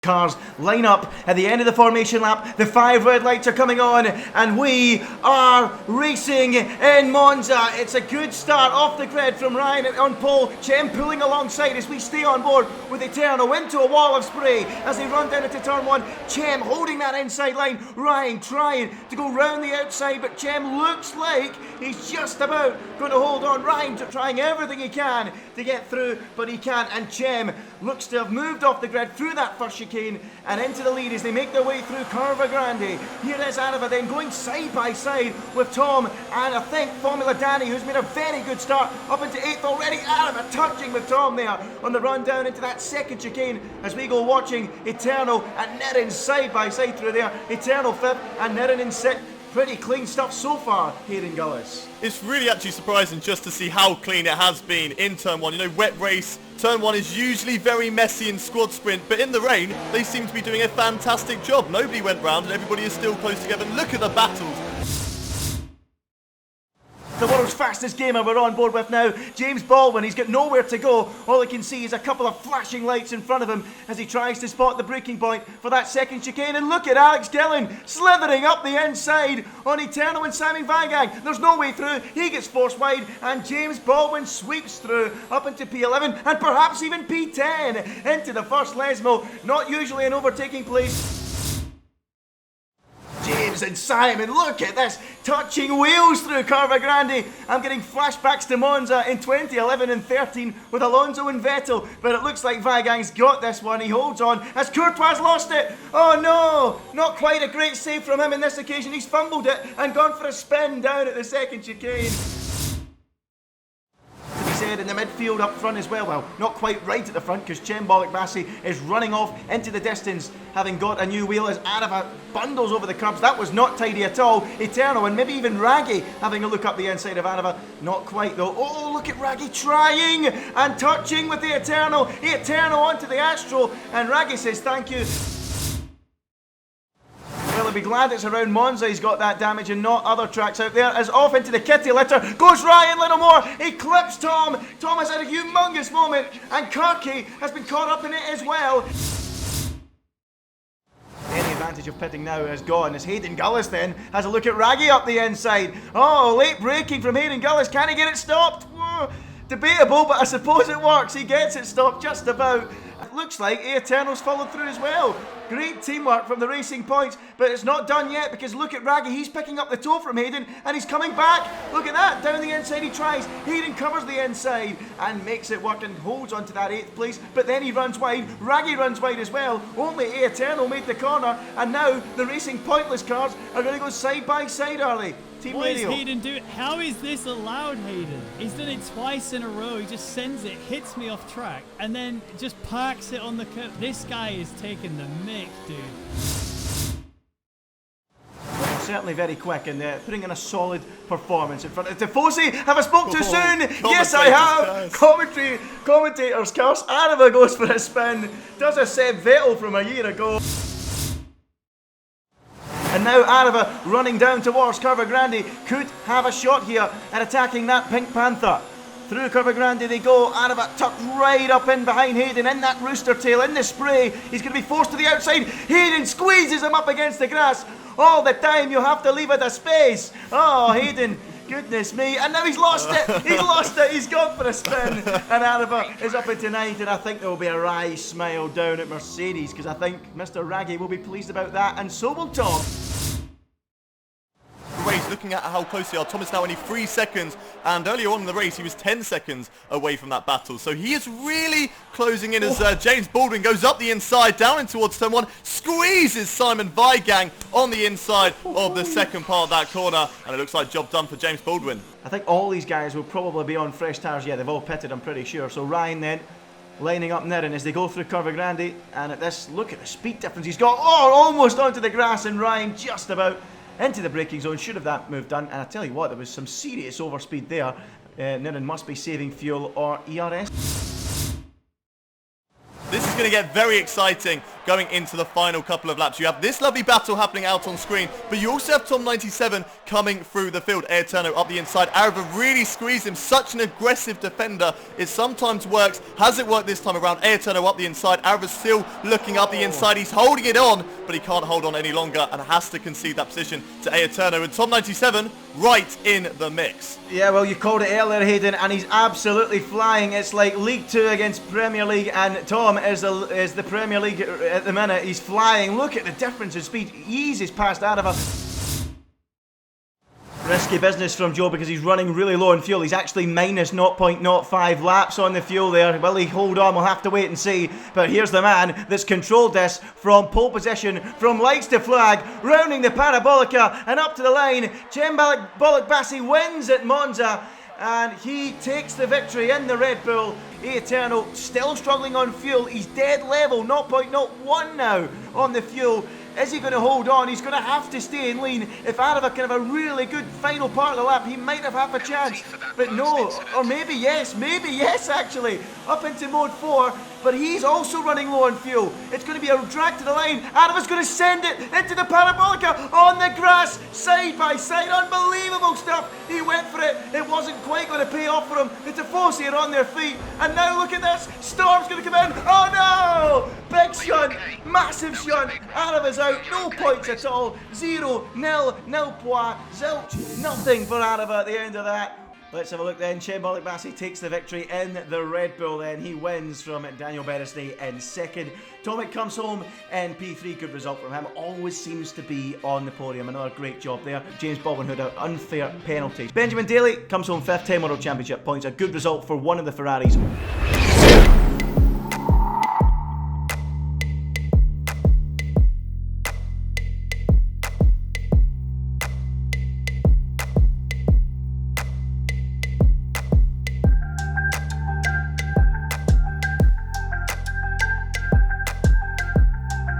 Cars line up at the end of the formation lap. The 5 red lights are coming on and we are racing in Monza. It's a good start off the grid from Ryan on pole. Chem pulling alongside as we stay on board with Eternal into a wall of spray as they run down into turn 1. Chem holding that inside line. Ryan trying to go round the outside, but Chem looks like he's just about going to hold on. Ryan trying everything he can to get through, but he can't, and Chem looks to have moved off the grid through that first chicane and into the lead as they make their way through Curva Grande. Here is Arava then going side by side with Tom and I think Formula Danny, who's made a very good start up into 8th already. Arava touching with Tom there on the run down into that second chicane as we go watching Eternal and Nirin side by side through there. Eternal 5th and Nirin in 6th. Pretty clean stuff so far here in Gullis. It's really actually surprising just to see how clean it has been in turn 1. You know, wet race, turn 1 is usually very messy in squad sprint, but in the rain, they seem to be doing a fantastic job. Nobody went round and everybody is still close together. Look at the battles. The world's fastest gamer we're on board with now, James Baldwin. He's got nowhere to go. All he can see is a couple of flashing lights in front of him as he tries to spot the braking point for that second chicane. And look at Alex Gillen slithering up the inside on Eternal and Simon Vangang. There's no way through. He gets forced wide and James Baldwin sweeps through up into P11 and perhaps even P10 into the first Lesmo. Not usually an overtaking place. James and Simon, look at this, touching wheels through Curva Grande. I'm getting flashbacks to Monza in 2011 and 13 with Alonso and Vettel, but it looks like Vagang's got this one. He holds on as Courtois lost it. Oh no, not quite a great save from him on this occasion. He's fumbled it and gone for a spin down at the second chicane. In the midfield up front as well. Well, not quite right at the front because Chembolik Bassi is running off into the distance, having got a new wheel as Arava bundles over the curbs. That was not tidy at all. Eternal and maybe even Raggy having a look up the inside of Arava. Not quite though. Oh, look at Raggy trying and touching with the Eternal. The Eternal onto the Astro and Raggy says thank you. Well, he'll be glad it's around Monza he's got that damage and not other tracks out there. As off into the kitty litter goes Ryan Littlemore. He clips Tom. Tom has had a humongous moment and Kirky has been caught up in it as well. Any advantage of pitting now is gone as Hayden Gullis then has a look at Raggy up the inside. Oh, late braking from Hayden Gullis. Can he get it stopped? Whoa. Debatable, but I suppose it works. He gets it stopped just about. It looks like Eternal's followed through as well. Great teamwork from the Racing Points, but it's not done yet because look at Raggy. He's picking up the toe from Hayden and he's coming back. Look at that, down the inside he tries. Hayden covers the inside and makes it work and holds on to that 8th place, but then he runs wide. Raggy runs wide as well. Only Eternal made the corner and now the Racing Pointless cars are going to go side by side, are they? Team what Radio. Is Hayden doing? How is this allowed, Hayden? He's done it twice in a row. He just sends it, hits me off track, and then just parks it on the curb. This guy is taking the mick, dude. Well, certainly very quick and putting in a solid performance in front of Tifosi. Have I spoke too soon? Yes, I have. Commentators curse. Arava goes for a spin. Does a Seb Vettel from a year ago. And now Arava running down towards Curva Grande could have a shot here at attacking that Pink Panther. Through Curva Grande they go. Arava tucked right up in behind Hayden in that rooster tail in the spray. He's going to be forced to the outside. Hayden squeezes him up against the grass. All the time you have to leave it a space. Oh, Hayden. Goodness me, and now he's lost it, he's lost it, he's gone for a spin, and Arava is up into 9th, and I think there will be a wry smile down at Mercedes, because I think Mr. Raggy will be pleased about that, and so will Tom. Race, looking at how close they are, Tom is now only 3 seconds, and earlier on in the race he was 10 seconds away from that battle, so he is really closing in as James Baldwin goes up the inside, down in towards turn 1, squeezes Simon Vigang on the inside of the second part of that corner, and it looks like job done for James Baldwin. I think all these guys will probably be on fresh tyres. Yeah, they've all pitted, I'm pretty sure. So Ryan then lining up Nirin as they go through Curva Grande, and at this, look at the speed difference he's got. Oh, almost onto the grass, and Ryan just about into the braking zone. Should have that move done, and I tell you what, there was some serious overspeed there. Nirin must be saving fuel or ERS. This is going to get very exciting going into the final couple of laps. You have this lovely battle happening out on screen, but you also have Tom97 coming through the field. Ayrton up the inside. Arava really squeezed him. Such an aggressive defender. It sometimes works. Has it worked this time around? Ayrton up the inside. Arava's still looking up the inside. He's holding it on, but he can't hold on any longer and has to concede that position to Ayrton. And Tom97 right in the mix. Yeah, well, you called it earlier, Hayden, and he's absolutely flying. It's like League 2 against Premier League, and Tom is the Premier League at the minute. He's flying. Look at the difference in speed. He eases past Arava. Risky business from Joe because he's running really low on fuel. He's actually minus 0.05 laps on the fuel there. Will he hold on? We'll have to wait and see. But here's the man that's controlled this from pole position, from lights to flag, rounding the Parabolica and up to the line. Cembalik Bassi wins at Monza and he takes the victory in the Red Bull. Eternal still struggling on fuel. He's dead level, 0.01 now on the fuel. Is he going to hold on? He's going to have to stay in lean. If Arava can have a really good final part of the lap, he might have half a chance. But no, or maybe yes actually. Up into mode 4, but he's also running low on fuel. It's going to be a drag to the line. Arava's going to send it into the Parabolica on the grass, side by side. Unbelievable stuff. He went for it. It wasn't quite going to pay off for him. The Tifosi are on their feet. And now look at this. Storm's going to come in. Oh no! Big shunt. Massive shunt. Arava's out. No points at all. 0, 0, 0 points. Zilch. Nothing for Arava at the end of that. Let's have a look then. Cembalik Bassi takes the victory in the Red Bull then. He wins from Daniel Beresney in second. Tomek comes home in P3. Good result from him. Always seems to be on the podium. Another great job there. James Baldwin had an unfair penalty. Benjamin Daly comes home 5th, 10 World Championship points. A good result for one of the Ferraris.